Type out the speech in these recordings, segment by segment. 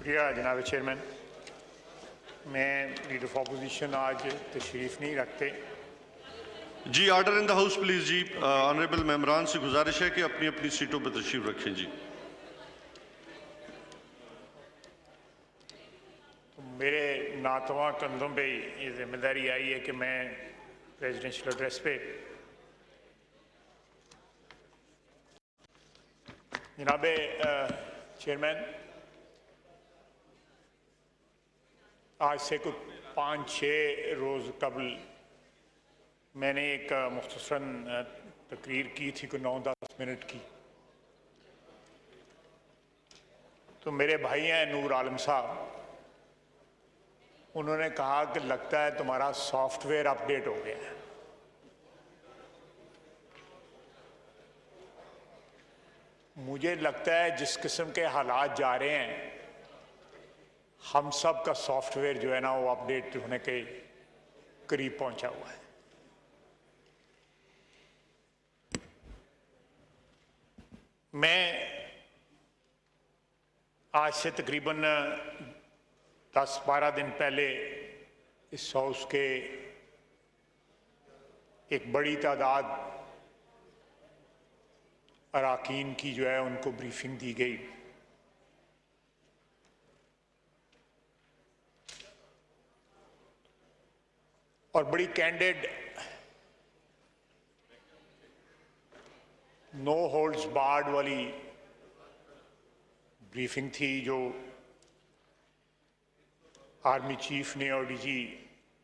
शुक्रिया जनाब चेयरमैन। मैं लीडर ऑफ अपोजिशन आज तशरीफ़ नहीं रखते। जी order in the house please जी। ऑनरेबल मेंबरान से गुजारिश है कि अपनी अपनी सीटों पर तशरीफ रखें जी। तो मेरे नातवा कंधों पे ये जिम्मेदारी आई है कि मैं प्रेसिडेंशियल एड्रेस पे जनाब चेयरमैन आज से कुछ 5-6 रोज़ कबल मैंने एक मुख्तसरन तकरीर की थी कोई 9-10 मिनट की। तो मेरे भाई हैं नूर आलम साहब, उन्होंने कहा कि लगता है तुम्हारा सॉफ्टवेयर अपडेट हो गया है। मुझे लगता है जिस किस्म के हालात जा रहे हैं हम सब का सॉफ्टवेयर जो है ना वो अपडेट होने के करीब पहुंचा हुआ है। मैं आज से तकरीबन 10-12 दिन पहले इस हाउस के एक बड़ी तादाद अराकीन की जो है उनको ब्रीफिंग दी गई। और बड़ी कैंडिड नो होल्ड्स बार्ड वाली ब्रीफिंग थी जो आर्मी चीफ ने और डीजी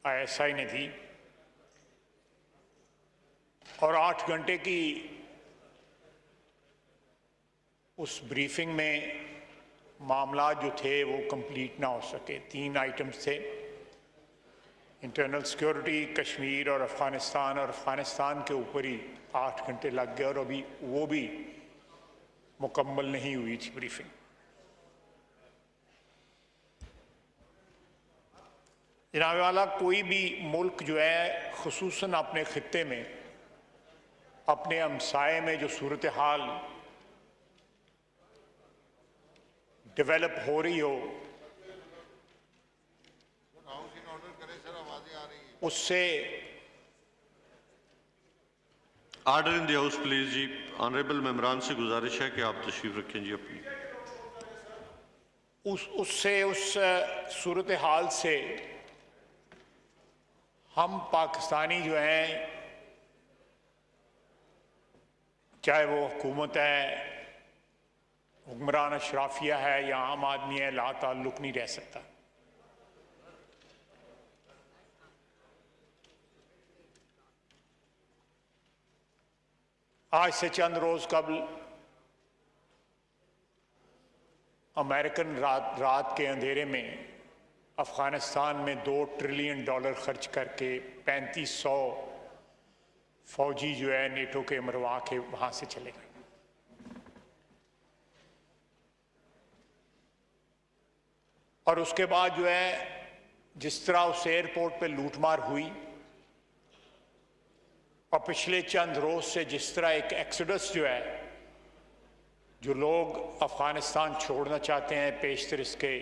आईएसआई ने दी। और 8 घंटे की उस ब्रीफिंग में मामला जो थे वो कंप्लीट ना हो सके। 3 आइटम्स थे, इंटरनल सिक्योरिटी, कश्मीर और अफ़गानिस्तान। और अफ़गानिस्तान के ऊपर ही 8 घंटे लग गए और अभी वो भी मुकम्मल नहीं हुई थी ब्रीफिंग। जनाब वाला, कोई भी मुल्क जो है खुसूसन अपने खित्ते में अपने हमसाये में जो सूरत हाल डेवलप हो रही हो उससे order in the house please जी। ऑनरेबल मेंबरान से गुजारिश है कि आप तशरीफ रखें जी अपनी। उस सूरत हाल से हम पाकिस्तानी जो हैं, चाहे वो हुकूमत है, हुक्मरान अशराफिया है या आम आदमी है, ला ताल्लुक नहीं रह सकता। आज से चंद रोज कबल अमेरिकन रात के अंधेरे में अफगानिस्तान में $2 ट्रिलियन खर्च करके 3500 फौजी जो है नेटो के मरवा के वहां से चले गए। और उसके बाद जो है जिस तरह उस एयरपोर्ट पे लूटमार हुई और पिछले चंद रोज से जिस तरह एक एक्सोडस जो है, जो लोग अफगानिस्तान छोड़ना चाहते हैं पेशतर इसके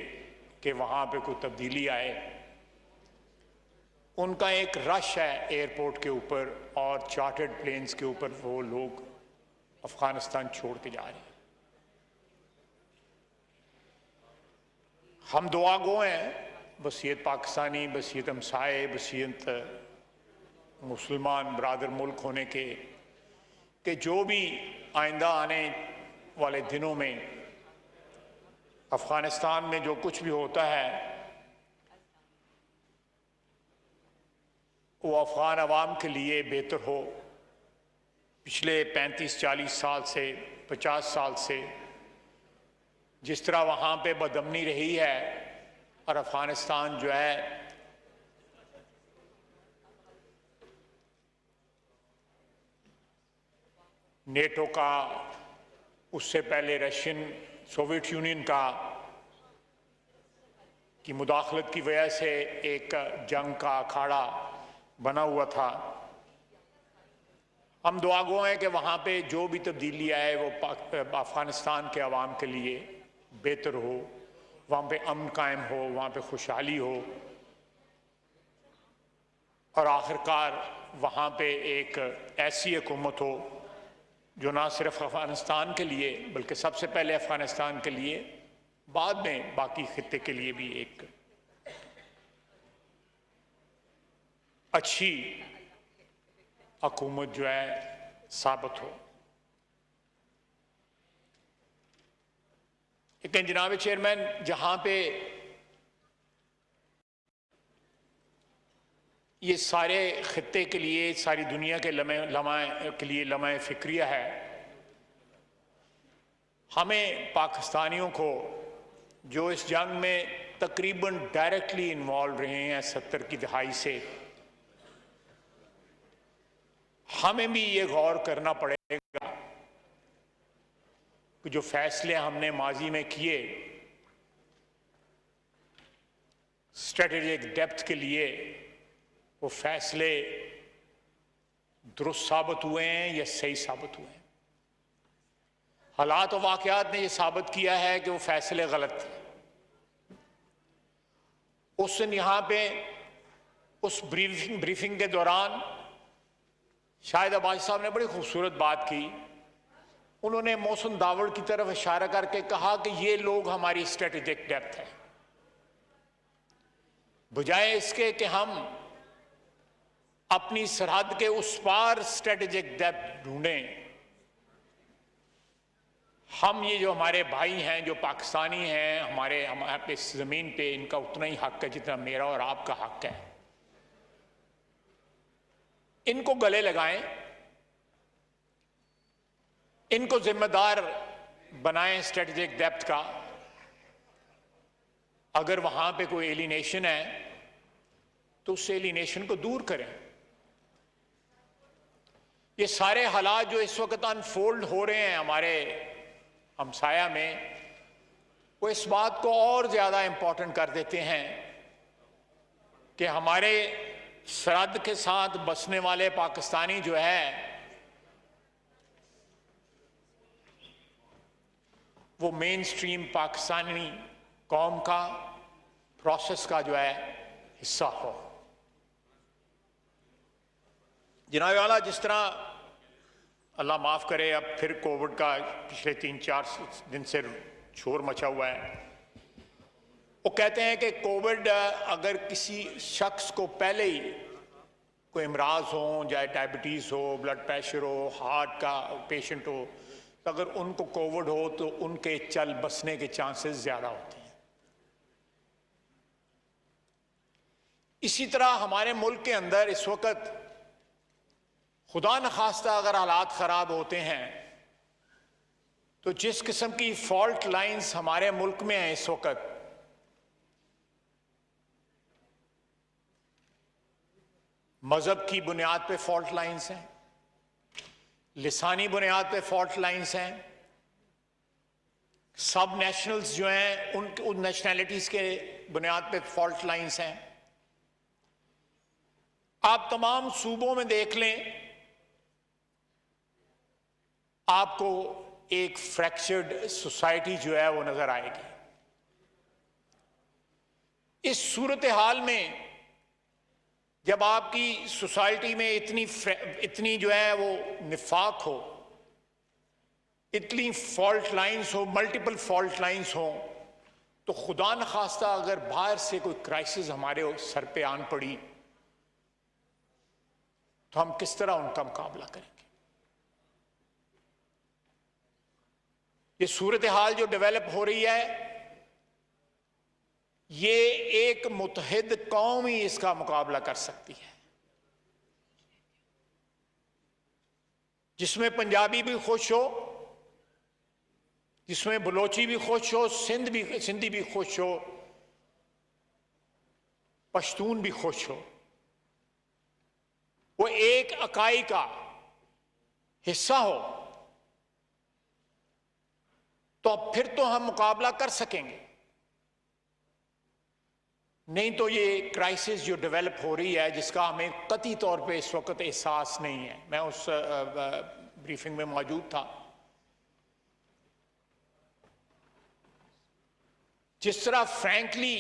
कि वहाँ पे कोई तब्दीली आए, उनका एक रश है एयरपोर्ट के ऊपर और चार्टर्ड प्लेन्स के ऊपर वो लोग अफगानिस्तान छोड़ के जा रहे हैं। हम दुआ गो हैं, बसीयत पाकिस्तानी, बसीयत हमसाये, बसीयत मुसलमान बरादर मुल्क होने के, कि जो भी आइंदा आने वाले दिनों में अफगानिस्तान में जो कुछ भी होता है वो अफगान अवाम के लिए बेहतर हो। पिछले 35-40 साल से 50 साल से जिस तरह वहाँ पे बदअमनी रही है और अफगानिस्तान जो है नेटो का, उससे पहले रशियन सोवियत यूनियन का की मुदाखलत की वजह से एक जंग का अखाड़ा बना हुआ था। हम दुआ गो हैं कि वहाँ पे जो भी तब्दीली आए वो अफगानिस्तान के अवाम के लिए बेहतर हो वहाँ पे अमन कायम हो, वहाँ पे खुशहाली हो और आखिरकार वहाँ पे एक ऐसी हुकूमत हो जो ना सिर्फ अफ़गानिस्तान के लिए बल्कि सबसे पहले अफ़गानिस्तान के लिए, बाद में बाकी खित्ते के लिए भी एक अच्छी हुकूमत जो है साबित हो। लेकिन जनाब चेयरमैन, जहां पे ये सारे खित्ते के लिए, सारी दुनिया के लम्हा फिक्रिया है, हमें पाकिस्तानियों को जो इस जंग में तकरीबन डायरेक्टली इन्वॉल्व रहे हैं 70 की दहाई से, हमें भी ये गौर करना पड़ेगा कि जो फैसले हमने माजी में किए स्ट्रेटेजिक डेप्थ के लिए, वो फैसले दुरुस्त साबित हुए हैं या सही साबित हुए हैं। हालात और वाक़यात ने यह साबित किया है कि वो फैसले गलत थे। उस दिन यहाँ पे उस ब्रीफिंग के दौरान शाहिद अब्बासी साहब ने बड़ी खूबसूरत बात की। उन्होंने मोहसिन दावड़ की तरफ इशारा करके कहा कि ये लोग हमारी स्ट्रेटेजिक डेप्थ है, बजाय इसके कि हम अपनी सरहद के उस पार स्ट्रेटेजिक डेप्थ ढूंढें। हम ये जो हमारे भाई हैं, जो पाकिस्तानी हैं, हमारे पे इस ज़मीन पे इनका उतना ही हक है जितना मेरा और आपका हक है। इनको गले लगाएं, इनको जिम्मेदार बनाएं स्ट्रेटेजिक डेप्थ का। अगर वहां पे कोई एलिनेशन है तो उस एलिनेशन को दूर करें। ये सारे हालात जो इस वक्त अनफोल्ड हो रहे हैं हमारे हमसाया में, वो इस बात को और ज्यादा इंपॉर्टेंट कर देते हैं कि हमारे सरहद के साथ बसने वाले पाकिस्तानी जो है वो मेन स्ट्रीम पाकिस्तानी कौम का प्रोसेस का जो है हिस्सा हो। जनाब वाला, जिस तरह अल्लाह माफ़ करे अब फिर कोविड का पिछले 3-4 दिन से शोर मचा हुआ है, वो कहते हैं कि कोविड अगर किसी शख्स को पहले ही कोई इमराज हो, चाहे डायबिटीज़ हो, ब्लड प्रेशर हो, हार्ट का पेशेंट हो, तो अगर उनको कोविड हो तो उनके चल बसने के चांसेस ज़्यादा होते हैं। इसी तरह हमारे मुल्क के अंदर इस वक्त खुदा न खास्ता अगर हालात ख़राब होते हैं तो जिस किस्म की फॉल्ट लाइंस हमारे मुल्क में हैं इस वक्त, मजहब की बुनियाद पे फॉल्ट लाइंस हैं, लिसानी बुनियाद पे फॉल्ट लाइंस हैं, सब नेशनल्स जो हैं उन नेशनैलिटीज़ के बुनियाद पे फॉल्ट लाइंस हैं। आप तमाम सूबों में देख लें, आपको एक फ्रैक्चर्ड सोसाइटी जो है वो नजर आएगी। इस सूरत हाल में जब आपकी सोसाइटी में इतनी जो है वो निफाक हो, इतनी फॉल्ट लाइंस हो, मल्टीपल फॉल्ट लाइंस हो, तो खुदा न खास्ता अगर बाहर से कोई क्राइसिस हमारे सर पे आन पड़ी तो हम किस तरह उनका मुकाबला करेंगे। ये सूरत हाल जो डेवलप हो रही है, ये एक मुत्तहिद कौम ही इसका मुकाबला कर सकती है, जिसमें पंजाबी भी खुश हो, जिसमें बलोची भी खुश हो, सिंधी भी खुश हो, पश्तून भी खुश हो, वो एक इकाई का हिस्सा हो, तो फिर तो हम मुकाबला कर सकेंगे। नहीं तो ये क्राइसिस जो डेवलप हो रही है, जिसका हमें कतई तौर पे इस वक्त एहसास नहीं है। मैं उस ब्रीफिंग में मौजूद था जिस तरह फ्रैंकली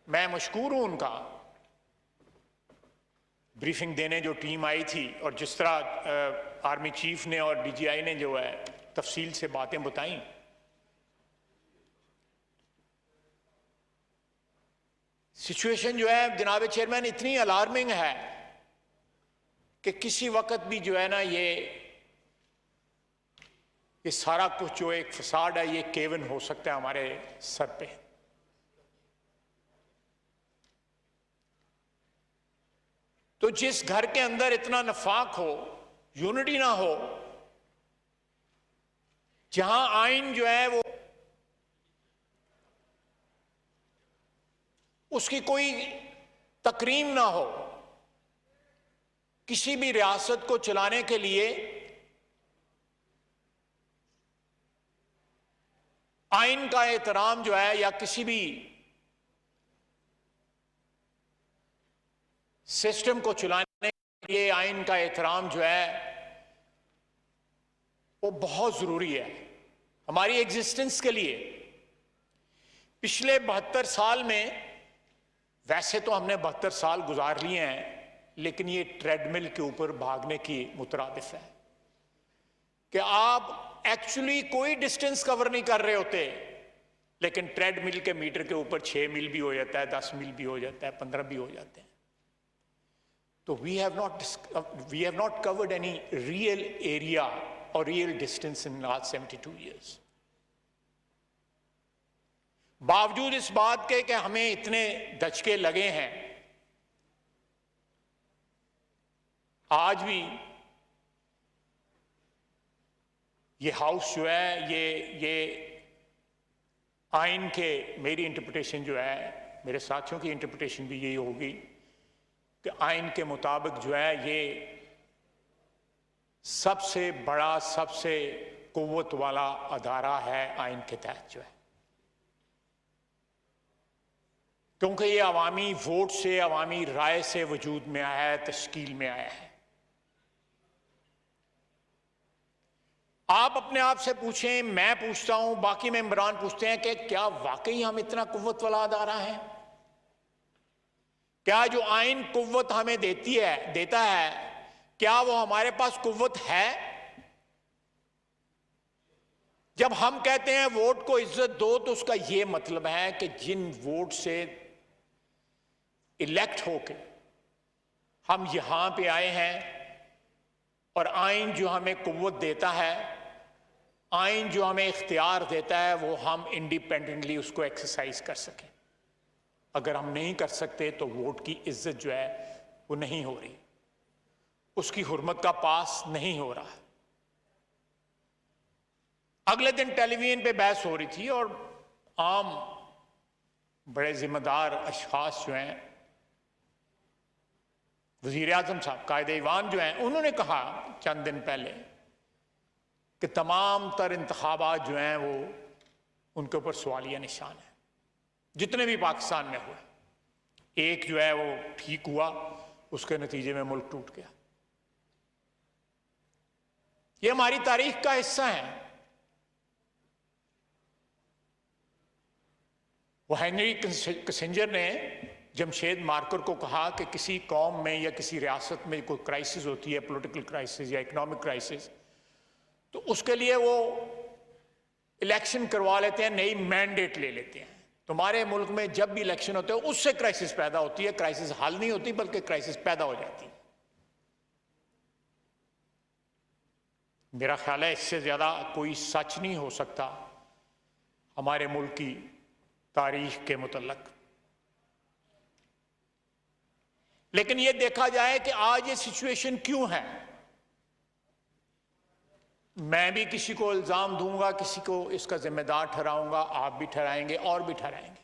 मैं मशकूर हूं उनका ब्रीफिंग देने जो टीम आई थी, और जिस तरह आर्मी चीफ ने और डीजीआई ने जो है तफसील से बातें बताई, सिचुएशन जो है जनाब चेयरमैन इतनी अलार्मिंग है कि किसी वक्त भी जो है ना ये सारा कुछ जो एक फसाड है ये केवन हो सकता है हमारे सर पे। तो जिस घर के अंदर इतना नफाक हो, यूनिटी ना हो, जहां आइन जो है वो उसकी कोई तकरीम ना हो, किसी भी रियासत को चलाने के लिए आइन का एहतराम जो है या किसी भी सिस्टम को चलाने के लिए आइन का एहतराम जो है वो बहुत जरूरी है हमारी एग्जिस्टेंस के लिए। पिछले 72 साल में, वैसे तो हमने 72 साल गुजार लिए हैं, लेकिन ये ट्रेडमिल के ऊपर भागने की मुतरादिफ है कि आप एक्चुअली कोई डिस्टेंस कवर नहीं कर रहे होते, लेकिन ट्रेडमिल के मीटर के ऊपर 6 मील भी हो जाता है, 10 मील भी हो जाता है, 15 भी हो जाते हैं। तो we have not covered any real area और real distance in last 72 years. बावजूद इस बात के कि हमें इतने दचके लगे हैं, आज भी ये हाउस जो है ये आइन के, मेरी इंटरप्रिटेशन जो है, मेरे साथियों की इंटरप्रिटेशन भी यही होगी कि आइन के मुताबिक जो है ये सबसे बड़ा, सबसे कुव्वत वाला अदारा है आइन के तहत जो है, क्योंकि ये अवामी वोट से, अवामी राय से वजूद में आया है, तश्कील में आया है। आप अपने आप से पूछें, मैं पूछता हूं, बाकी मेंबरान पूछते हैं कि क्या वाकई हम इतना कुव्वत वाला अदारा है? क्या जो आइन कुव्वत हमें देता है, क्या वो हमारे पास कुव्वत है? जब हम कहते हैं वोट को इज्जत दो, तो उसका यह मतलब है कि जिन वोट से इलेक्ट होके हम यहां पे आए हैं, और आइन जो हमें कुव्वत देता है, आइन जो हमें इख्तियार देता है, वो हम इंडिपेंडेंटली उसको एक्सरसाइज कर सकें। अगर हम नहीं कर सकते तो वोट की इज्जत जो है वो नहीं हो रही, उसकी हुर्मत का पास नहीं हो रहा। अगले दिन टेलीविजन पे बहस हो रही थी और आम बड़े जिम्मेदार अशखास जो हैं, वजीर आजम साहब, कायदे ईवान जो हैं, उन्होंने कहा चंद दिन पहले कि तमाम तर इंतखाबात जो हैं वो उनके ऊपर सवालिया निशान है, जितने भी पाकिस्तान में हुए। एक जो है वो ठीक हुआ, उसके नतीजे में मुल्क टूट गया। ये हमारी तारीख का हिस्सा है। वो हेनरी किसिंजर ने जमशेद मार्कर को कहा कि किसी कौम में या किसी रियासत में कोई क्राइसिस होती है, पॉलिटिकल क्राइसिस या इकोनॉमिक क्राइसिस, तो उसके लिए वो इलेक्शन करवा लेते हैं, नई मैंडेट ले लेते हैं। तुम्हारे मुल्क में जब भी इलेक्शन होते हैं उससे क्राइसिस पैदा होती है, क्राइसिस हल नहीं होती बल्कि क्राइसिस पैदा हो जाती है। मेरा ख्याल है इससे ज्यादा कोई सच नहीं हो सकता हमारे मुल्क की तारीख के मुतल्लक। लेकिन यह देखा जाए कि आज ये सिचुएशन क्यों है। मैं भी किसी को इल्जाम दूंगा, किसी को इसका जिम्मेदार ठहराऊंगा, आप भी ठहराएंगे और भी ठहराएंगे।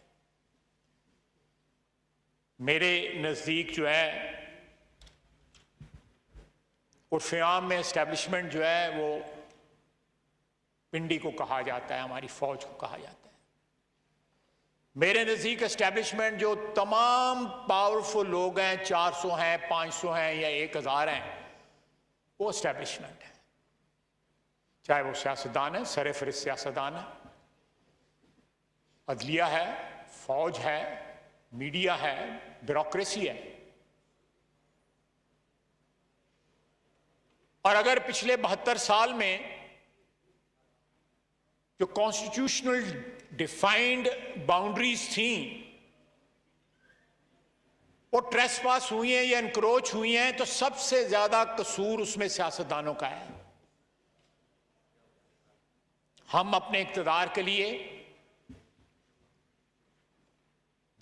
मेरे नजदीक जो है उर्फ़-ए-आम में एस्टेब्लिशमेंट जो है वो पिंडी को कहा जाता है, हमारी फौज को कहा जाता है। मेरे नजदीक एस्टेब्लिशमेंट जो तमाम पावरफुल लोग हैं, 400 हैं, 500 हैं या 1000 हैं, वो एस्टेब्लिशमेंट है। चाहे वो सियासतदान है, सर-ए-फ़हरिस्त सियासतदान है, अदलिया है, फौज है, मीडिया है, ब्यूरोक्रेसी है। और अगर पिछले 72 साल में जो कॉन्स्टिट्यूशनल डिफाइंड बाउंड्रीज थी वो ट्रेसपास हुई हैं या एनक्रोच हुई हैं, तो सबसे ज्यादा कसूर उसमें सियासतदानों का है। हम अपने इक्तदार के लिए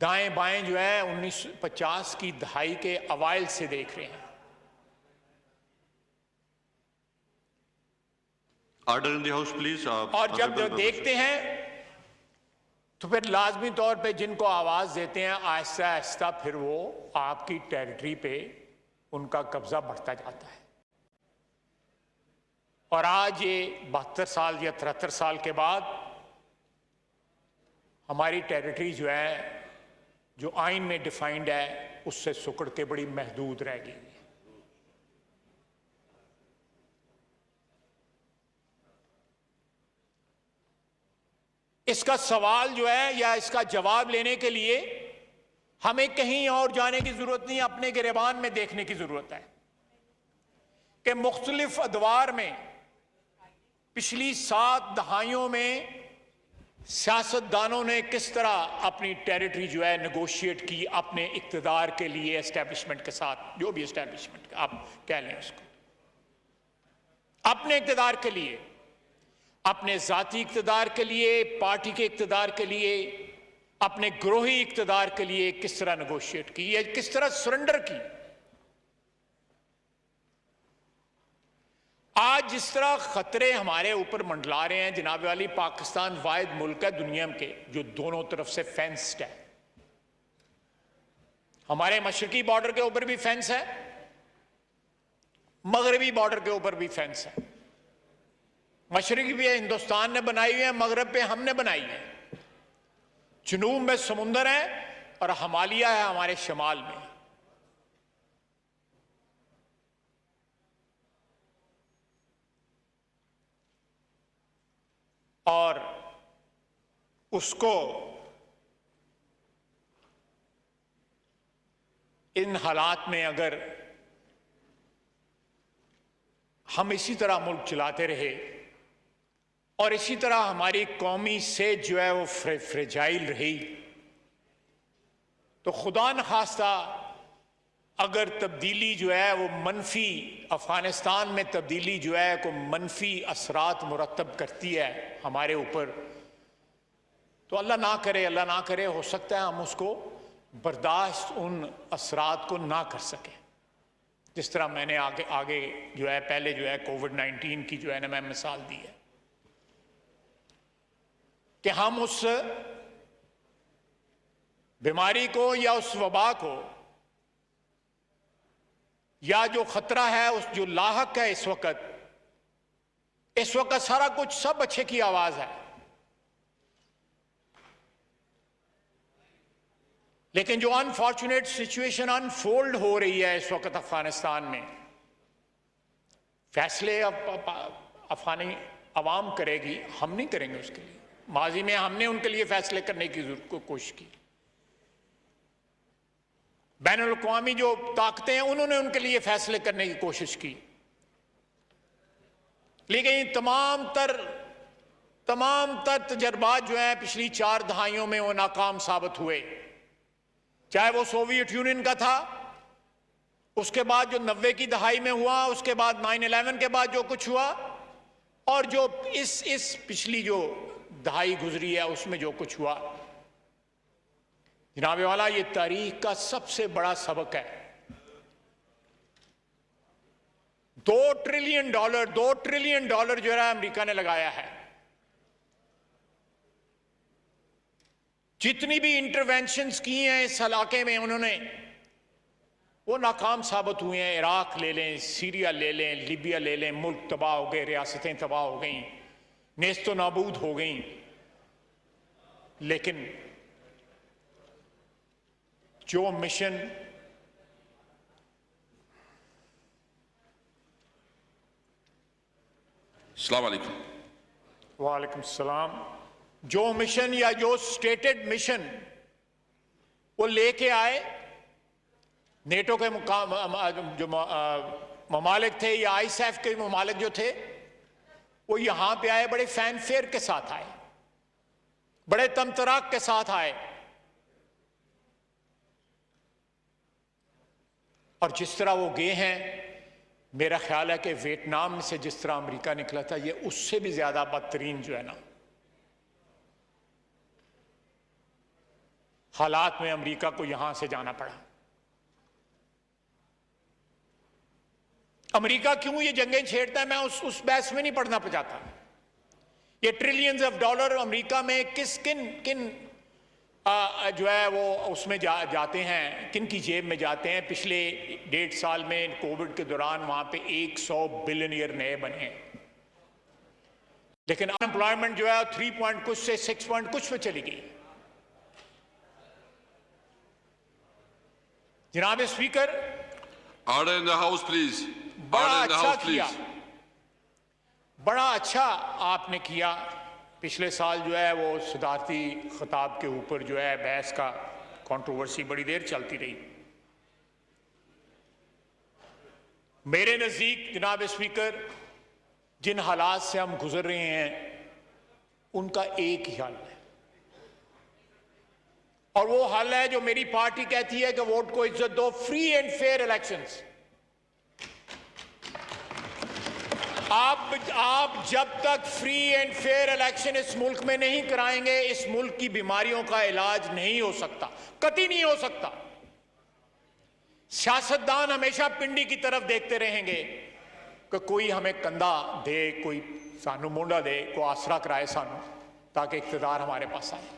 दाएं बाएं जो है 1950 की दहाई के अवाइल से देख रहे हैं। Order in the house please. और जब देखते हैं तो फिर लाजमी तौर पे जिनको आवाज देते हैं आहिस्ता आहिस्ता फिर वो आपकी टेरिटरी पे उनका कब्जा बढ़ता जाता है। और आज ये 72 साल या 73 साल के बाद हमारी टेरिटरी जो है, जो आइन में डिफाइंड है, उससे सुकड़ के बड़ी महदूद रह गई है। इसका सवाल जो है या इसका जवाब लेने के लिए हमें कहीं और जाने की जरूरत नहीं, अपने गिरेबान में देखने की जरूरत है कि मुख्तलिफ अदवार में पिछली 7 दहाइयों में सियासतदानों ने किस तरह अपनी टेरिटरी जो है नेगोशिएट की अपने इक्तदार के लिए, एस्टेब्लिशमेंट के साथ, जो भी एस्टेब्लिशमेंट आप कह लें उसको, अपने इक्तदार के लिए, अपने जाती इक्तदार के लिए, पार्टी के इक्तदार के लिए, अपने ग्रोही इक्तदार के लिए किस तरह नेगोशिएट की या किस तरह सरेंडर की। आज जिस तरह खतरे हमारे ऊपर मंडला रहे हैं जनाब वाली, पाकिस्तान वाहिद मुल्क है दुनिया के जो दोनों तरफ से फेंस्ड है। हमारे मशरकी बॉर्डर के ऊपर भी फेंस है, मगरबी बॉर्डर के ऊपर भी फेंस है। मशरकी भी हिंदुस्तान ने बनाई हुई है, मगरब पे हमने बनाई है। जनूब में समुंदर है और हिमालय है हमारे शमाल में। और उसको इन हालात में अगर हम इसी तरह मुल्क चलाते रहे और इसी तरह हमारी कौमी सेहत जो है वो फ्रेजाइल रही, तो खुदा न खास्ता अगर तब्दीली जो है वो मनफी, अफगानिस्तान में तब्दीली जो है को मनफी असरात मुरतब करती है हमारे ऊपर, तो अल्लाह ना करे हो सकता है हम उसको बर्दाश्त उन असरात को ना कर सकें। जिस तरह मैंने आगे जो है पहले जो है कोविड-19 की जो है ना मैं मिसाल दी है कि हम उस बीमारी को या उस वबा को या जो खतरा है उस जो लाहक है इस वक्त सारा कुछ सब अच्छे की आवाज है, लेकिन जो अनफॉर्चुनेट सिचुएशन अनफोल्ड हो रही है इस वक्त अफगानिस्तान में, फैसले अफगानी अवाम करेगी, हम नहीं करेंगे उसके लिए। माजी में हमने उनके लिए फैसले करने की कोशिश की, बैनुल अक़वामी जो ताकतें हैं उन्होंने उनके लिए फैसले करने की कोशिश की, लेकिन तमाम तर तजर्बात जो हैं पिछली 4 दहाइयों में वो नाकाम साबित हुए। चाहे वो सोवियत यूनियन का था, उसके बाद जो 90 की दहाई में हुआ, उसके बाद 9/11 के बाद जो कुछ हुआ, और जो इस पिछली जो दहाई गुजरी है उसमें जो कुछ हुआ, जनाब वाला ये तारीख का सबसे बड़ा सबक है। $2 ट्रिलियन जो है अमेरिका ने लगाया है। जितनी भी इंटरवेंशंस की हैं इस इलाके में उन्होंने, वो नाकाम साबित हुए हैं। इराक ले लें, सीरिया ले लें, लीबिया ले लें, मुल्क तबाह हो गए, रियासतें तबाह हो गई, नेस्तो नाबूद हो गई। लेकिन जो मिशन अस्सलाम वालेकुम। वालेकुम सलाम, जो मिशन या जो स्टेटेड मिशन वो लेके आए, नेटो के जो ममालिक थे या आईसैफ के ममालिक जो थे वो यहां पे आए, बड़े फैनफेयर के साथ आए, बड़े तमतराक के साथ आए। और जिस तरह वो गए हैं, मेरा ख्याल है कि वियतनाम से जिस तरह अमेरिका निकला था, ये उससे भी ज्यादा बदतरीन जो है ना हालात में अमेरिका को यहां से जाना पड़ा। अमेरिका क्यों ये जंगें छेड़ता है, मैं उस बहस में नहीं पढ़ना चाहता। ये ट्रिलियंस ऑफ डॉलर अमेरिका में किन जो है वो उसमें जाते हैं, किन की जेब में जाते हैं। पिछले 1.5 साल में कोविड के दौरान वहां पे 100 बिलियनियर नए बने, लेकिन अनएम्प्लॉयमेंट जो है 3 पॉइंट कुछ से 6 पॉइंट कुछ पे चली गई। जनाब speaker, Order in the House, please. बड़ा Order in the अच्छा House, किया, please. बड़ा अच्छा आपने किया। पिछले साल जो है वो सदारती खिताब के ऊपर जो है बहस का कंट्रोवर्सी बड़ी देर चलती रही। मेरे नजदीक जनाब स्पीकर, जिन हालात से हम गुजर रहे हैं उनका एक ही हल है, और वो हल है जो मेरी पार्टी कहती है कि वोट को इज्जत दो, फ्री एंड फेयर इलेक्शंस। आप जब तक फ्री एंड फेयर इलेक्शन इस मुल्क में नहीं कराएंगे, इस मुल्क की बीमारियों का इलाज नहीं हो सकता, कतई नहीं हो सकता। सियासतदान हमेशा पिंडी की तरफ देखते रहेंगे कि कोई हमें कंधा दे, कोई सानू मोंडा दे, कोई आसरा कराए सानू, ताकि इख्तिदार हमारे पास आए।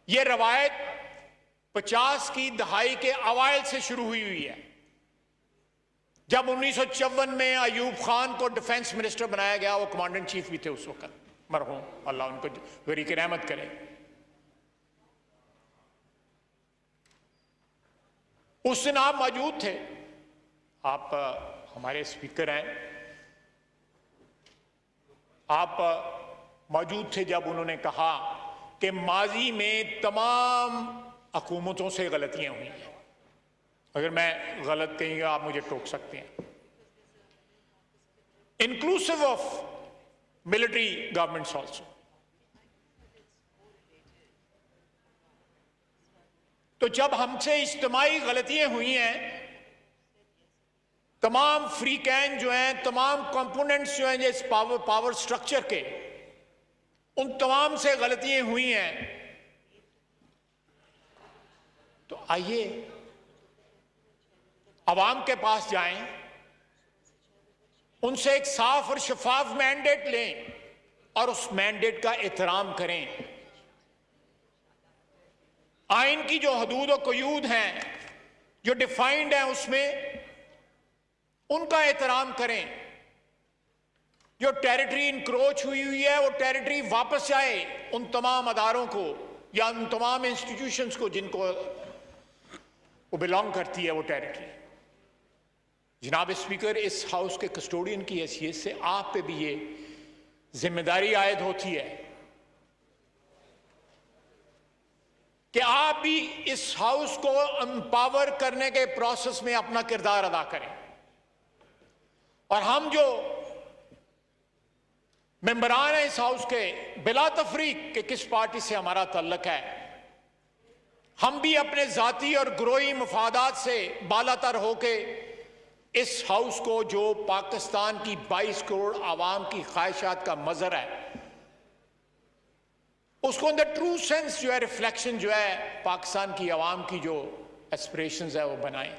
यह रवायत 50 की दहाई के अवाइल से शुरू हुई है, जब 1954 में अयूब खान को डिफेंस मिनिस्टर बनाया गया। वो कमांडर इन चीफ भी थे उस वक्त, मरहूम, अल्लाह उनको गरीक रहमत करे। उस दिन आप मौजूद थे, आप हमारे स्पीकर हैं, आप मौजूद थे जब उन्होंने कहा कि माजी में तमाम हुकूमतों से गलतियां हुई हैं। अगर मैं गलत कहीं आप मुझे टोक सकते हैं, inclusive of military governments also. तो जब हमसे इज्तिमाई गलतियां हुई हैं, तमाम फ्री कैन जो हैं, तमाम कंपोनेंट्स जो हैं इस पावर स्ट्रक्चर के, उन तमाम से गलतियां हुई हैं, तो आइए अवाम के पास जाएं, उनसे एक साफ और शफाफ मैंडेट लें और उस मैंडेट का एहतराम करें। आइन की जो हदूद और कयूद हैं, जो डिफाइंड हैं, उसमें उनका एहतराम करें। जो टेरिटरी इंक्रोच हुई है, वो टेरिटरी वापस आए उन तमाम अदारों को या उन तमाम इंस्टीट्यूशंस को जिनको वो बिलोंग करती है वो टेरिटरी। जनाब स्पीकर, इस हाउस के कस्टोडियन की हैसियत से आप पे भी ये जिम्मेदारी आयद होती है कि आप भी इस हाउस को एम्पावर करने के प्रोसेस में अपना किरदार अदा करें। और हम जो मेंबरान हैं इस हाउस के, बिला तफरीक के किस पार्टी से हमारा ताल्लुक है, हम भी अपने जाती और ग्रोही मफादात से बालातर होके इस हाउस को, जो पाकिस्तान की 22 करोड़ आवाम की ख्वाहिशात का मजहर है, उसको इन द ट्रू सेंस जो है, रिफ्लेक्शन जो है पाकिस्तान की आवाम की जो एस्पिरेशंस है वो बनाएं।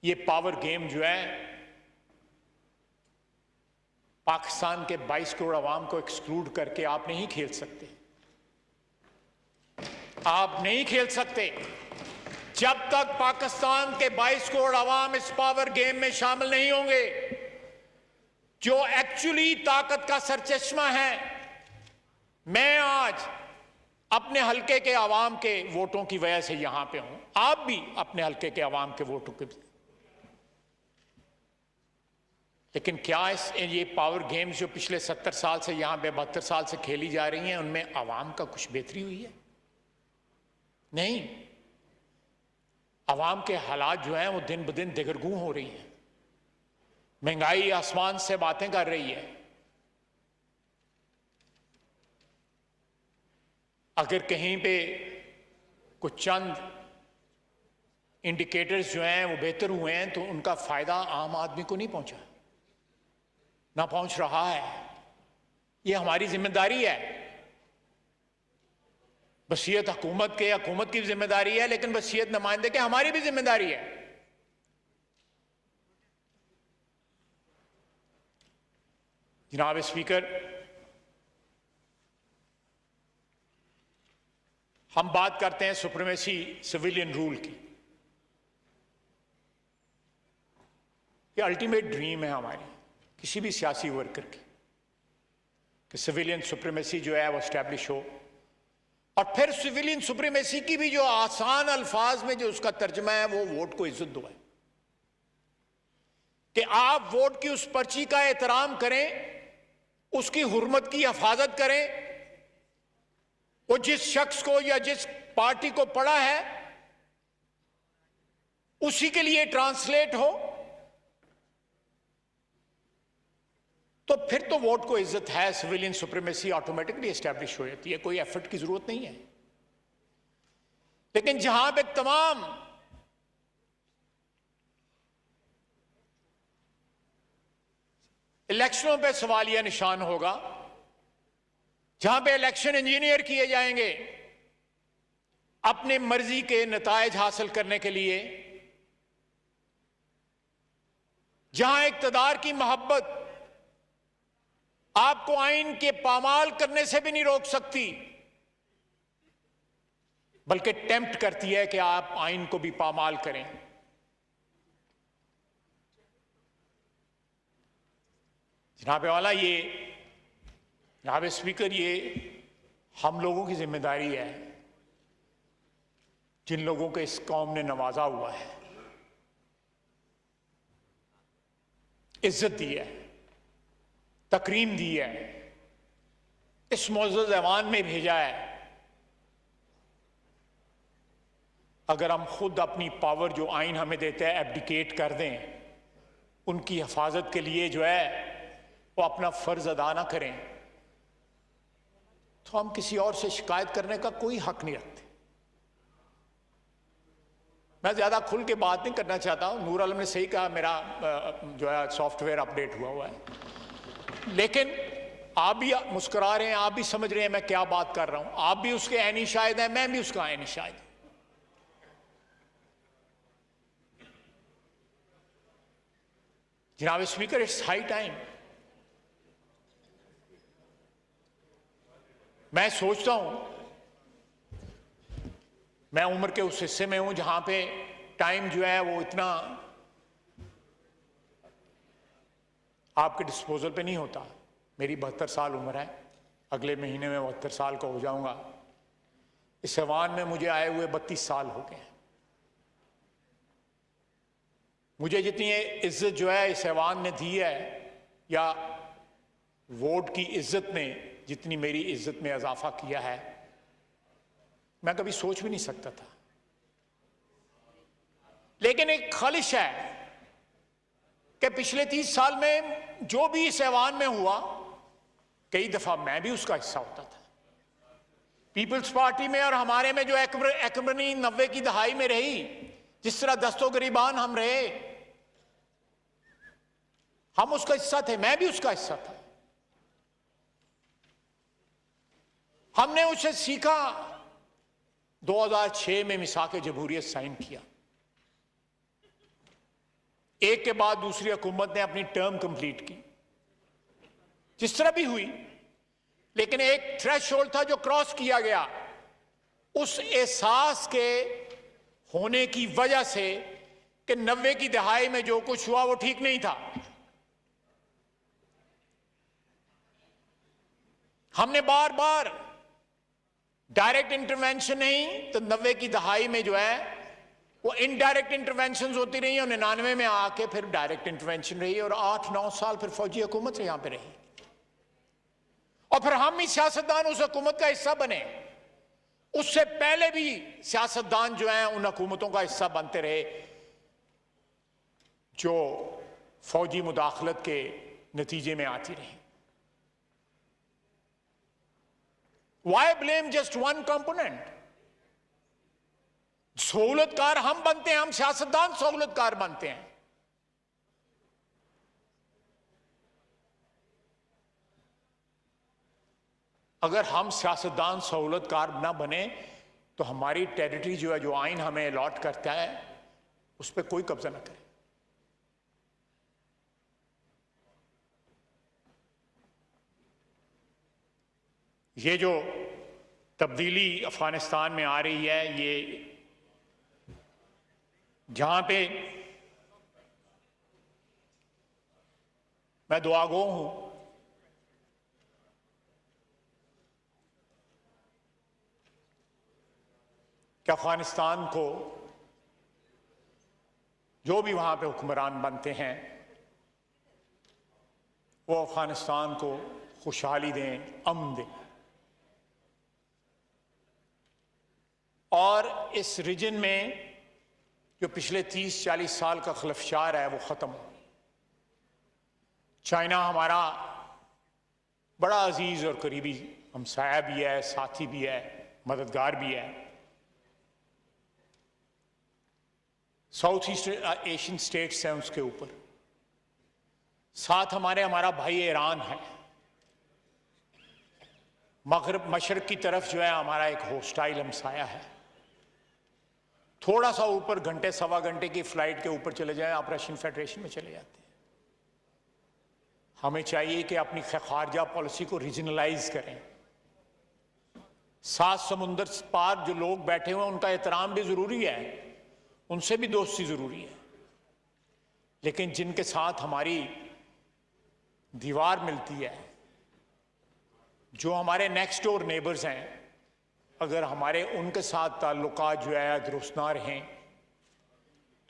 ये पावर गेम जो है पाकिस्तान के 22 करोड़ आवाम को एक्सक्लूड करके आप नहीं खेल सकते, आप नहीं खेल सकते। जब तक पाकिस्तान के 22 करोड़ आवाम इस पावर गेम में शामिल नहीं होंगे, जो एक्चुअली ताकत का सरचश्मा है। मैं आज अपने हलके के आवाम के वोटों की वजह से यहां पे हूं, आप भी अपने हलके के आवाम के वोटों के। लेकिन क्या ये पावर गेम्स जो पिछले 70 साल से यहाँ पे 72 साल से खेली जा रही हैं, उनमें आवाम का कुछ बेहतरी हुई है? नहीं। आवाम के हालात जो हैं वो दिन ब दिन दिगरगूं हो रही हैं। महंगाई आसमान से बातें कर रही है। अगर कहीं पे कुछ चंद इंडिकेटर्स जो हैं वो बेहतर हुए हैं तो उनका फायदा आम आदमी को नहीं पहुंचा, ना पहुंच रहा है। ये हमारी जिम्मेदारी है। वसीयत हुकूमत की जिम्मेदारी है, लेकिन वसीयत नुमाइंदे के हमारी भी जिम्मेदारी है। जनाब स्पीकर, हम बात करते हैं सुप्रीमेसी सिविलियन रूल की। ये अल्टीमेट ड्रीम है हमारी किसी भी सियासी वर्कर की कि सिविलियन सुप्रीमेसी जो है वो एस्टैब्लिश हो। और फिर सिविलियन सुप्रीमेसी की भी जो आसान अल्फाज में जो उसका तर्जमा है वो वोट को इज्जत दो है कि आप वोट की उस पर्ची का एहतराम करें, उसकी हुर्मत की हिफाजत करें। वो जिस शख्स को या जिस पार्टी को पड़ा है उसी के लिए ट्रांसलेट हो, तो फिर तो वोट को इज्जत है। सिविलियन सुप्रीमेसी ऑटोमेटिकली एस्टैब्लिश हो जाती है, कोई एफर्ट की जरूरत नहीं है। लेकिन जहां पे तमाम इलेक्शनों पे सवालिया निशान होगा, जहां पे इलेक्शन इंजीनियर किए जाएंगे अपने मर्जी के नतायज हासिल करने के लिए, जहां इक्तदार की मोहब्बत आपको आइन के पामाल करने से भी नहीं रोक सकती, बल्कि टेम्प्ट करती है कि आप आइन को भी पामाल करें। जनाब वाला, ये जनाब स्पीकर, ये हम लोगों की जिम्मेदारी है जिन लोगों को इस कौम ने नवाजा हुआ है, इज्जत दी है, तकरीम दी है, इस मुअज़्ज़ज़ ऐवान में भेजा है। अगर हम खुद अपनी पावर जो आइन हमें देता है एब्डिकेट कर दें, उनकी हिफाजत के लिए जो है वो अपना फर्ज अदा ना करें, तो हम किसी और से शिकायत करने का कोई हक नहीं रखते। मैं ज्यादा खुल के बात नहीं करना चाहता हूं। नूर आलम ने सही कहा, मेरा जो है सॉफ्टवेयर अपडेट हुआ है, लेकिन आप भी मुस्कुरा रहे हैं, आप भी समझ रहे हैं मैं क्या बात कर रहा हूं। आप भी उसके ऐनी शाहिद हैं, मैं भी उसका ऐनी शाहिद हूं। जनाब स्पीकर, इट्स हाई टाइम। मैं सोचता हूं, मैं उम्र के उस हिस्से में हूं जहां पे टाइम जो है वो इतना आपके डिस्पोजल पे नहीं होता। मेरी 72 साल उम्र है, अगले महीने में 72 साल का हो जाऊंगा। इस ऐवान में मुझे आए हुए 32 साल हो गए हैं। मुझे जितनी इज्जत जो है इस ऐवान ने दी है, या वोट की इज्जत ने जितनी मेरी इज्जत में इजाफा किया है, मैं कभी सोच भी नहीं सकता था। लेकिन एक ख्वाहिश है कि पिछले 30 साल में जो भी इस ऐवान में हुआ, कई दफा मैं भी उसका हिस्सा होता था। पीपल्स पार्टी में और हमारे में जो एकबरनी 90 की दहाई में रही, जिस तरह दस्तो गरीबान हम रहे, हम उसका हिस्सा थे, मैं भी उसका हिस्सा था। हमने उसे सीखा। 2006 में मिसाक जमहूरियत साइन किया। एक के बाद दूसरी हुकूमत ने अपनी टर्म कंप्लीट की, जिस तरह भी हुई, लेकिन एक थ्रेशोल्ड था जो क्रॉस किया गया। उस एहसास के होने की वजह से कि 90 की दहाई में जो कुछ हुआ वो ठीक नहीं था, हमने बार बार डायरेक्ट इंटरवेंशन नहीं तो 90 की दहाई में जो है वो इनडायरेक्ट इंटरवेंशन होती रही और 99 में आके फिर डायरेक्ट इंटरवेंशन रही और 8-9 साल फिर फौजी हुकूमत यहां पे रही और फिर हम ही सियासतदान उस हुकूमत का हिस्सा बने। उससे पहले भी सियासतदान जो हैं उन हुकूमतों का हिस्सा बनते रहे जो फौजी मुदाखलत के नतीजे में आती रही। Why blame just one component? सहूलतकार हम बनते हैं, हम सियासतदान सहूलतकार बनते हैं। अगर हम सियासतदान सहूलतकार ना बने तो हमारी टेरिटरी जो है, जो आइन हमें अलॉट करता है, उस पर कोई कब्जा ना करे। ये जो तब्दीली अफगानिस्तान में आ रही है, ये जहां पे मैं दुआगो हूं कि अफगानिस्तान को जो भी वहां पे हुक्मरान बनते हैं वो अफगानिस्तान को खुशहाली दें, अमन दें और इस रीजन में जो पिछले 30-40 साल का खलफशार है वो ख़त्म हो। चाइना हमारा बड़ा अजीज और करीबी हमसाया भी है, साथी भी है, मददगार भी है। साउथ ईस्ट एशियन स्टेट्स हैं उसके ऊपर, साथ हमारा भाई ईरान है। मगरब मशरक की तरफ जो है हमारा एक होस्टाइल हमसाया है। थोड़ा सा ऊपर घंटे सवा घंटे की फ्लाइट के ऊपर चले जाएं, आप रशियन फेडरेशन में चले जाते हैं। हमें चाहिए कि अपनी खारजा पॉलिसी को रीजनलाइज करें। 7 समुंदर पार जो लोग बैठे हुए हैं उनका एहतराम भी जरूरी है, उनसे भी दोस्ती जरूरी है, लेकिन जिनके साथ हमारी दीवार मिलती है, जो हमारे नेक्स्ट डोर नेबर्स हैं, अगर हमारे उनके साथ ताल्लुकात जो है दुरुस्त ना रहें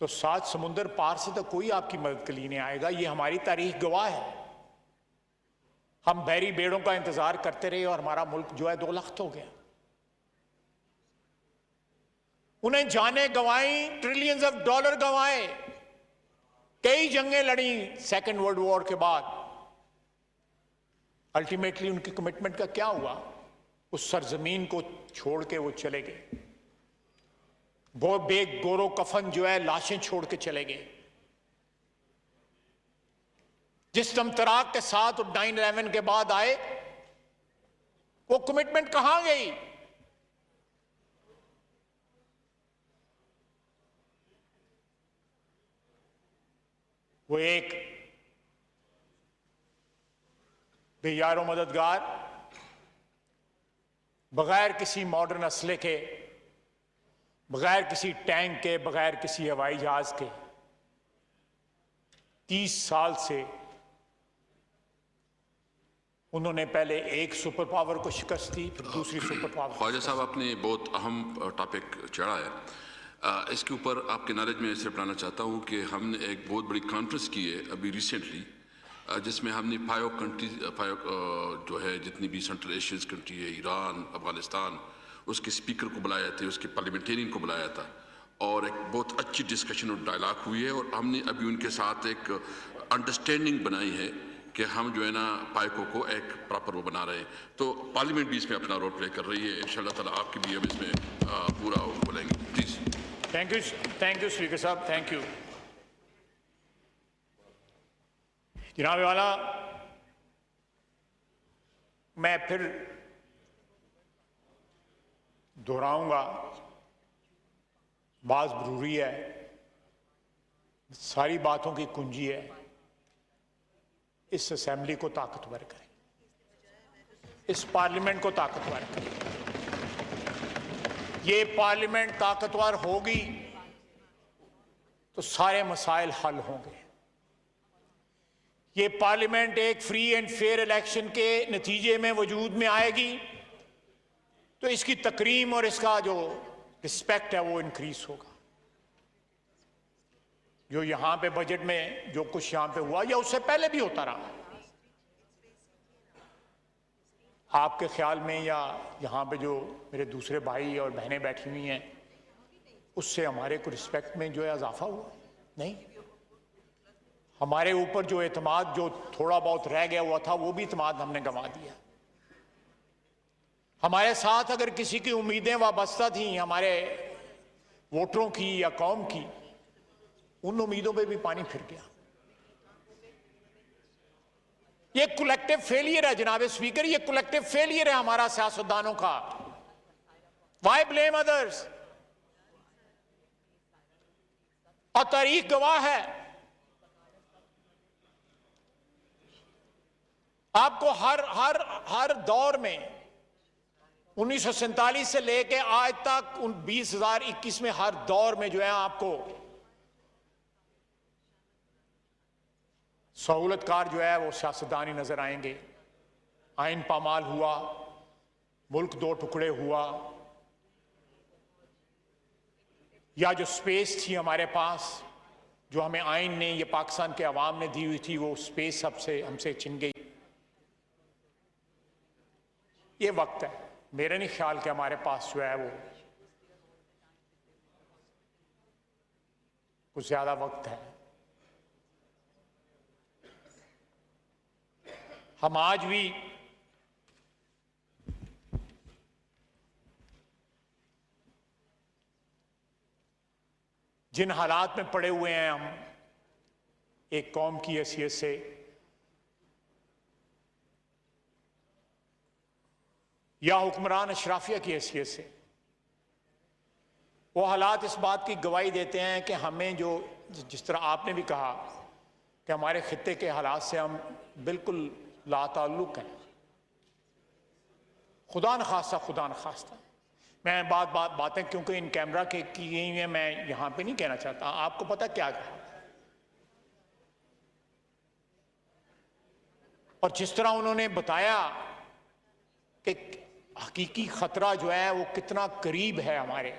तो 7 समुंदर पार से तो कोई आपकी मदद के लिए नहीं आएगा। ये हमारी तारीख गवाह है। हम बहरी बेड़ों का इंतजार करते रहे और हमारा मुल्क जो है 2 लाख हो गया। उन्हें जाने गंवाई, ट्रिलियंस ऑफ डॉलर गंवाए, कई जंगें लड़ी सेकेंड वर्ल्ड वॉर के बाद। अल्टीमेटली उनकी कमिटमेंट का क्या हुआ? उस सरजमीन को छोड़ के वो चले गए। वो बेगोरो कफन जो है लाशें छोड़ के चले गए। जिस तमतराक के साथ 9/11 के बाद आए, वो कमिटमेंट कहां गई? वो एक बेयारो मददगार, बगैर किसी मॉडर्न असले के, बगैर किसी टैंक के, बगैर किसी हवाई जहाज के 30 साल से उन्होंने पहले एक सुपर पावर को शिकस्त दी, फिर दूसरी सुपर पावर। ख्वाजा साहब, आपने बहुत अहम टॉपिक छेड़ा है। इसके ऊपर आपके नॉलेज में सिर्फ लाना चाहता हूँ कि हमने एक बहुत बड़ी कॉन्फ्रेंस की है अभी रिसेंटली, जिसमें हमने 5 कंट्रीज, 5 जो है जितनी भी सेंट्रल एशियन कंट्री है, ईरान, अफगानिस्तान, उसके स्पीकर को बुलाया था, उसके पार्लियामेंटेरियन को बुलाया था और एक बहुत अच्छी डिस्कशन और डायलॉग हुई है। और हमने अभी उनके साथ एक अंडरस्टैंडिंग बनाई है कि हम जो है ना पाइको को एक प्रॉपर वो बना रहे हैं। तो पार्लियामेंट भी इसमें अपना रोल प्ले कर रही है। इंशाल्लाह ताला आपकी भी हम इसमें पूरा बोलेंगे। प्लीज़। थैंक यू स्पीकर साहब, थैंक यू। जनाब वाला, मैं फिर दोहराऊंगा, बात जरूरी है, सारी बातों की कुंजी है इस असेंबली को ताकतवर करें, इस पार्लियामेंट को ताकतवर करें। ये पार्लियामेंट ताकतवर होगी तो सारे मसाइल हल होंगे। ये पार्लियामेंट एक फ्री एंड फेयर इलेक्शन के नतीजे में वजूद में आएगी तो इसकी तकरीम और इसका जो रिस्पेक्ट है वो इंक्रीज होगा। जो यहाँ पे बजट में जो कुछ यहाँ पे हुआ या उससे पहले भी होता रहा, आपके ख्याल में या यहाँ पे जो मेरे दूसरे भाई और बहनें बैठी हुई हैं, उससे हमारे को रिस्पेक्ट में जो है इजाफा हुआ? नहीं। हमारे ऊपर जो एतमाद जो थोड़ा बहुत रह गया हुआ था, वो भी एतमाद हमने गंवा दिया। हमारे साथ अगर किसी की उम्मीदें वाबस्ता थी हमारे वोटरों की या कौम की, उन उम्मीदों पे भी पानी फिर गया। ये कलेक्टिव फेलियर है जनाब स्पीकर, ये कलेक्टिव फेलियर है हमारा सियासतदानों का। Why blame others? और तारीख गवाह है, आपको हर दौर में 1947 से लेके आज तक 2021 में हर दौर में जो है आपको सहूलतकार जो है वो सियासतदान ही नजर आएंगे। आइन पामाल हुआ, मुल्क दो टुकड़े हुआ, या जो स्पेस थी हमारे पास जो हमें आइन ने, ये पाकिस्तान के अवाम ने दी हुई थी, वो स्पेस हमसे छिन गई। ये वक्त है, मेरा नहीं ख्याल कि हमारे पास जो है वो कुछ ज्यादा वक्त है। हम आज भी जिन हालात में पड़े हुए हैं, हम एक कौम की हैसियत से, या हुक्मरान अशराफिया की हैसियत से, वो हालात इस बात की गवाही देते हैं कि हमें जो, जिस तरह आपने भी कहा कि हमारे खित्ते के हालात से हम बिल्कुल लाताल्लुक हैं। खुदा न खास्ता मैं बातें क्योंकि इन कैमरा के की गई हैं, मैं यहां पे नहीं कहना चाहता। आपको पता क्या कहा, और जिस तरह उन्होंने बताया कि हकीकी खतरा जो है वो कितना करीब है हमारे,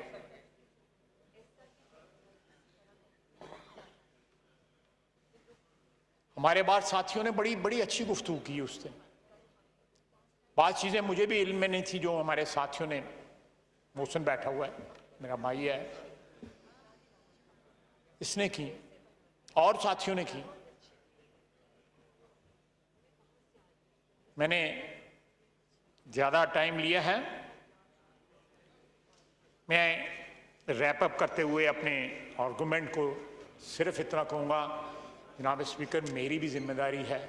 हमारे बाद साथियों ने बड़ी अच्छी गुफ्तगू की उस दिन। बात चीजें मुझे भी इल्म में नहीं थी जो हमारे साथियों ने, मोहसिन बैठा हुआ है, मेरा भाई है, इसने की और साथियों ने की। मैंने ज्यादा टाइम लिया है, मैं रैप अप करते हुए अपने आर्गुमेंट को सिर्फ इतना कहूंगा, जनाब स्पीकर, मेरी भी जिम्मेदारी है,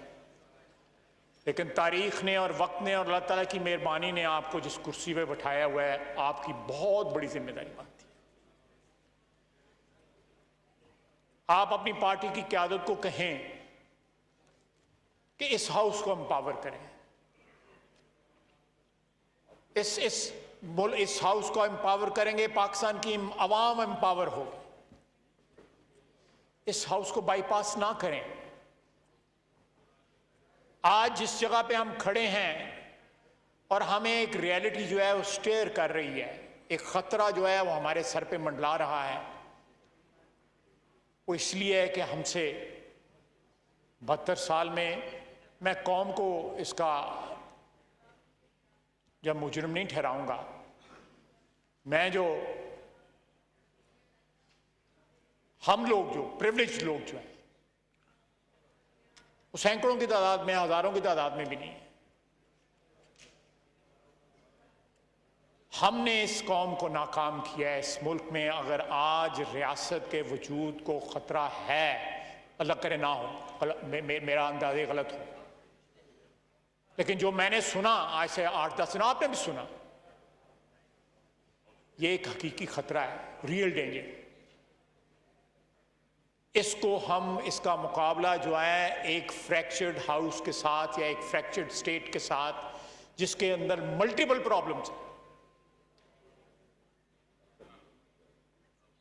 लेकिन तारीख ने और वक्त ने और अल्लाह ताला की मेहरबानी ने आपको जिस कुर्सी पे बैठाया हुआ है, आपकी बहुत बड़ी जिम्मेदारी बनती है। आप अपनी पार्टी की क़यादत को कहें कि इस हाउस को एम्पावर करें, इस हाउस को एम्पावर करेंगे, पाकिस्तान की अवाम एम्पावर होगी। इस हाउस को बाईपास ना करें। आज जिस जगह पे हम खड़े हैं और हमें एक रियलिटी जो है वो स्टेयर कर रही है, एक खतरा जो है वो हमारे सर पे मंडला रहा है, वो इसलिए है कि हमसे 72 साल में, मैं कौम को इसका जब मुजरिम नहीं ठहराऊंगा, मैं जो, हम लोग जो प्रिविलेज्ड लोग जो हैं, वो सैकड़ों की तादाद में, हजारों की तादाद में भी नहीं है। हमने इस कौम को नाकाम किया है। इस मुल्क में अगर आज रियासत के वजूद को खतरा है, अल्लाह करे ना हो, मेरा अंदाजे गलत हो, लेकिन जो मैंने सुना आज से 8-10 दिन, आपने भी सुना, ये एक हकीकी खतरा है, रियल डेंजर। इसको हम, इसका मुकाबला जो है एक फ्रैक्चर्ड हाउस के साथ या एक फ्रैक्चर्ड स्टेट के साथ, जिसके अंदर मल्टीपल प्रॉब्लम्स हैं,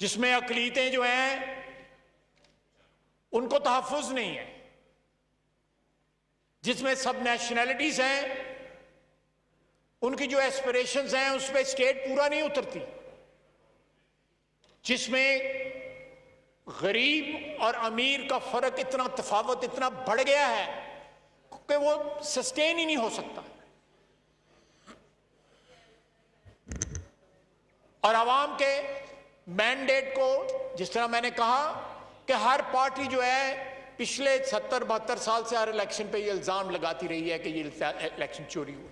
जिसमें अकलीतें जो हैं उनको तहफ़्फ़ुज़ नहीं है, जिसमें सब नेशनैलिटीज हैं, उनकी जो एस्पिरेशंस हैं उस पर स्टेट पूरा नहीं उतरती, जिसमें गरीब और अमीर का फर्क इतना तफावत इतना बढ़ गया है कि वो सस्टेन ही नहीं हो सकता। और आवाम के मैंडेट को, जिस तरह मैंने कहा कि हर पार्टी जो है पिछले 70-72 साल से हर इलेक्शन पे ये इल्जाम लगाती रही है कि ये इलेक्शन चोरी हुआ।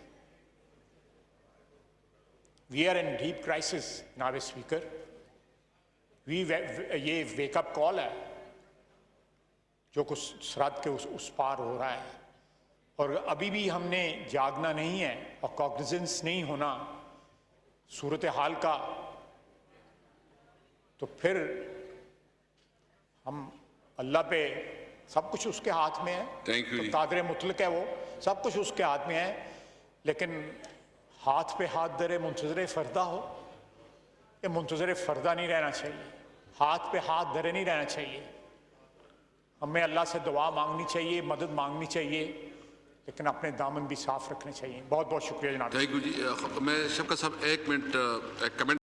We are in deep crisis जनाब स्पीकर। ये वेकअप कॉल है जो कुछ सरहद के उस पार हो रहा है, और अभी भी हमने जागना नहीं है और कॉग्निजेंस नहीं होना सूरत हाल का, तो फिर हम अल्लाह पे, सब कुछ उसके हाथ में है। Thank you तो जी। कादर मुतलक है वो, सब कुछ उसके हाथ में है, लेकिन हाथ पे हाथ धरे मुंतजर फरदा हो, ये मुंतजर फरदा नहीं रहना चाहिए, हाथ पे हाथ धरे नहीं रहना चाहिए। हमें अल्लाह से दुआ मांगनी चाहिए, मदद मांगनी चाहिए, लेकिन अपने दामन भी साफ रखने चाहिए। बहुत बहुत शुक्रिया जनाब। थैंक यू जी। मैं शफकत साहब एक मिनट एक कमेंट